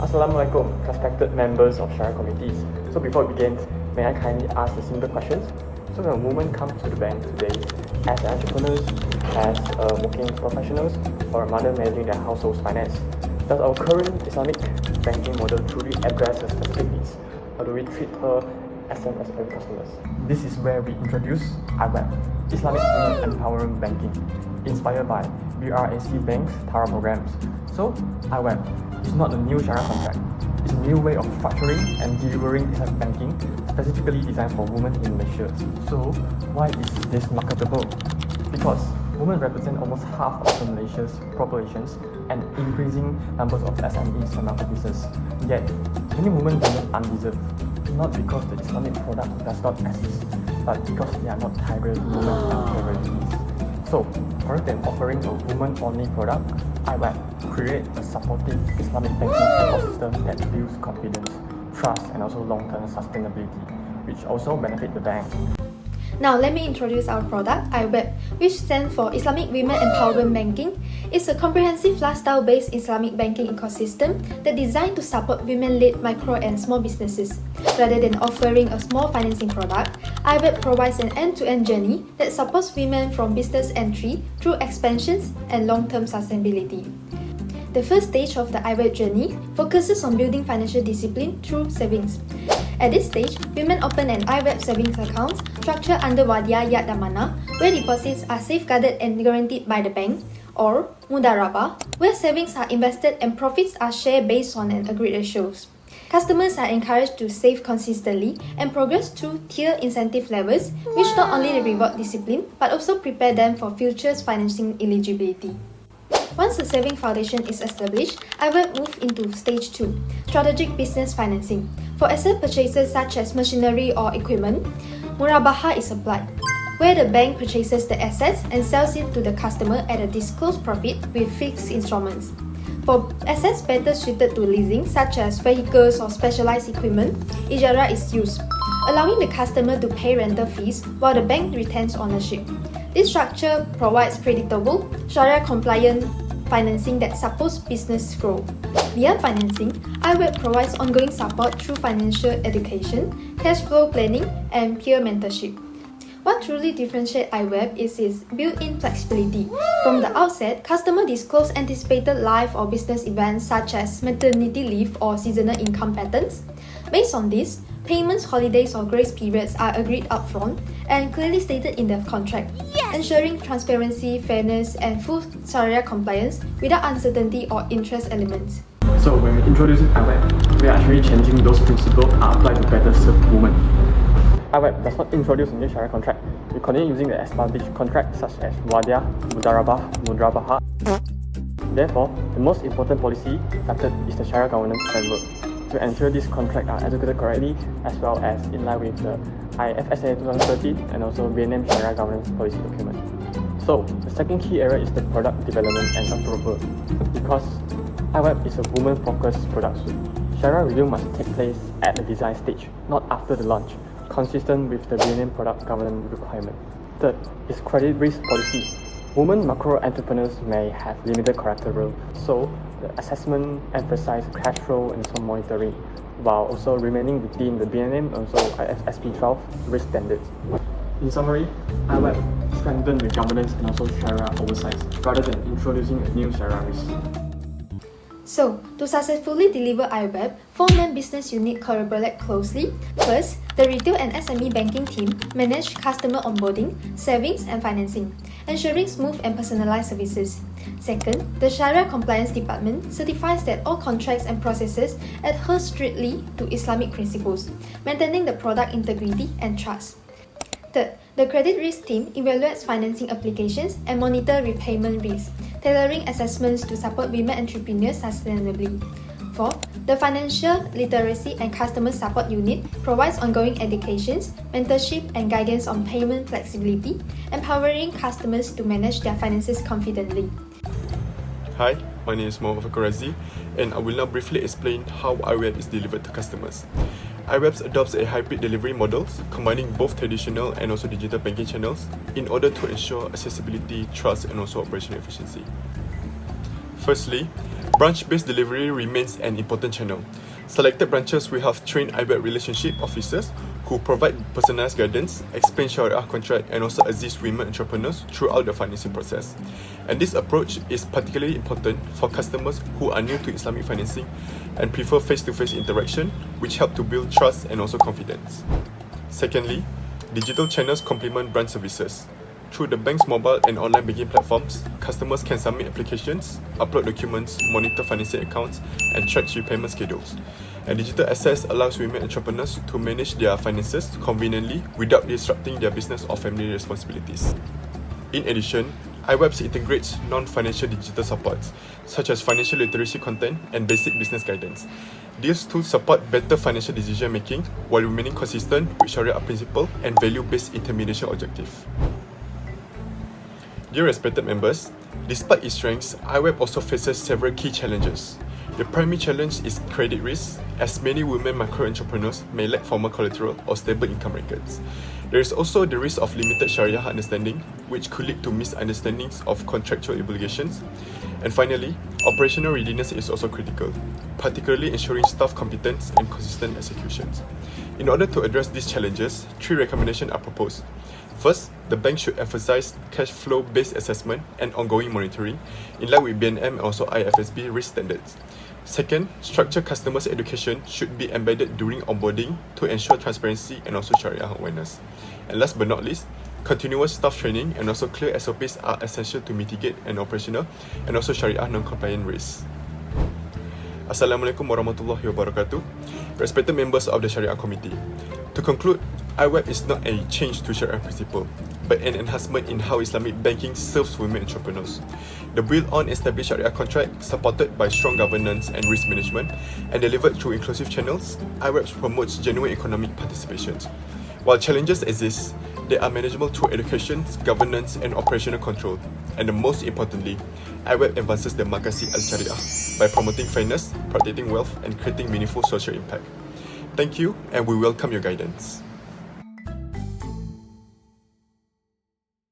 Assalamualaikum, respected members of Sharia committees. So before we begin, may I kindly ask the simple questions? So when a woman comes to the bank today, as entrepreneurs, as working professionals, or a mother managing their household's finance, does our current Islamic banking model truly address her specific needs, or do we treat her as them as customers? This is where we introduce IWEB, Islamic Women Empowerment Banking, inspired by BRAC Bank's TARA programs. So IWEB is not a new Sharia contract. It's a new way of structuring and delivering Islamic banking specifically designed for women in Malaysia. So why is this marketable? Because women represent almost half of Malaysia's populations and increasing numbers of SMEs and micro business. Yet, many women remain undeserved, not because the Islamic product does not exist, but because they are not targeted women and communities. So, rather than offering a woman-only product, IWEB create a supportive Islamic banking ecosystem that builds confidence, trust, and also long-term sustainability, which also benefit the bank. Now let me introduce our product, IWEB, which stands for Islamic Women Empowerment Banking. It's a comprehensive lifestyle-based Islamic banking ecosystem that designed to support women-led micro and small businesses. Rather than offering a small financing product, IWEB provides an end-to-end journey that supports women from business entry through expansions and long-term sustainability. The first stage of the IWEB journey focuses on building financial discipline through savings. At this stage, women open an IWEB savings account structured under Wadiah Yad Amanah, where deposits are safeguarded and guaranteed by the bank, or Mudarabah, where savings are invested and profits are shared based on an agreed ratios. Customers are encouraged to save consistently and progress through tier incentive levels, which not only reward discipline but also prepare them for future financing eligibility. Once the saving foundation is established, IWEB moves into stage 2, strategic business financing. For asset purchases such as machinery or equipment, Murabaha is applied, where the bank purchases the assets and sells it to the customer at a disclosed profit with fixed instruments. For assets better suited to leasing, such as vehicles or specialized equipment, Ijara is used, allowing the customer to pay rental fees while the bank retains ownership. This structure provides predictable, Sharia-compliant financing that supports business growth. Beyond financing, IWEB provides ongoing support through financial education, cash flow planning, and peer mentorship. What truly differentiates IWEB is its built-in flexibility. From the outset, customers disclose anticipated life or business events such as maternity leave or seasonal income patterns. Based on this, payments, holidays, or grace periods are agreed upfront and clearly stated in the contract, ensuring transparency, fairness, and full Sharia compliance without uncertainty or interest elements. So when we introduce IWEB, we are actually changing those principles are applied to better serve women. IWEB does not introduce a new Sharia contract. We continue using the established contracts such as Wadiah, Mudarabah, Mudrabaha. Therefore, the most important policy factor is the Sharia governance framework to ensure these contracts are executed correctly as well as in line with the IFSA 2013 and also BNM Sharia governance policy document. So, the second key area is the product development and approval. Because IWEB is a woman-focused product suite, Sharia review must take place at the design stage, not after the launch, consistent with the BNM product governance requirement. Third is credit risk policy. Women macro entrepreneurs may have limited collateral, so the assessment emphasizes cash flow and some monitoring, while also remaining within the BNM and also IFSP 12 risk standards. In summary, IWEB strengthened the governance and also Sharia oversight, rather than introducing a new Sharia risk. So, to successfully deliver IWEB, 4 main business units collaborate closely. First, the retail and SME banking team manage customer onboarding, savings, and financing, ensuring smooth and personalized services. Second, the Sharia compliance department certifies that all contracts and processes adhere strictly to Islamic principles, maintaining the product integrity and trust. Third, the credit risk team evaluates financing applications and monitor repayment risks, tailoring assessments to support women entrepreneurs sustainably. Fourth, the financial literacy and customer support unit provides ongoing educations, mentorship, and guidance on payment flexibility, empowering customers to manage their finances confidently. Hi, my name is Mohammad Fakorazi, and I will now briefly explain how IWEB is delivered to customers. IWEB adopts a hybrid delivery model, combining both traditional and also digital banking channels in order to ensure accessibility, trust, and also operational efficiency. Firstly, branch-based delivery remains an important channel. Selected branches will have trained iWeb relationship officers who provide personalized guidance, explain Shariah contract, and also assist women entrepreneurs throughout the financing process. And this approach is particularly important for customers who are new to Islamic financing and prefer face-to-face interaction, which help to build trust and also confidence. Secondly, digital channels complement branch services. Through the bank's mobile and online banking platforms, customers can submit applications, upload documents, monitor financing accounts, and track repayment schedules. And digital access allows women entrepreneurs to manage their finances conveniently without disrupting their business or family responsibilities. In addition, iWebs integrates non-financial digital supports, such as financial literacy content and basic business guidance. These tools support better financial decision-making while remaining consistent with Sharia principle and value-based intermediation objective. Dear respected members, despite its strengths, iWeb also faces several key challenges. The primary challenge is credit risk, as many women micro-entrepreneurs may lack formal collateral or stable income records. There is also the risk of limited Sharia understanding, which could lead to misunderstandings of contractual obligations. And finally, operational readiness is also critical, particularly ensuring staff competence and consistent executions. In order to address these challenges, 3 recommendations are proposed. First, the bank should emphasize cash flow-based assessment and ongoing monitoring, in line with BNM and also IFSB risk standards. Second, structured customers' education should be embedded during onboarding to ensure transparency and also Sharia awareness. And last but not least, continuous staff training and also clear SOPs are essential to mitigate an operational and also Sharia non-compliant risks. Assalamualaikum warahmatullahi wabarakatuh. Respected members of the Sharia Committee. To conclude, iWeb is not a change to Sharia principle, but an enhancement in how Islamic banking serves women entrepreneurs. The built-on established Sharia contract, supported by strong governance and risk management, and delivered through inclusive channels, iWeb promotes genuine economic participation. While challenges exist, they are manageable through education, governance, and operational control. And most importantly, iWeb advances the Makasih Al-Shariah by promoting fairness, protecting wealth, and creating meaningful social impact. Thank you, and we welcome your guidance.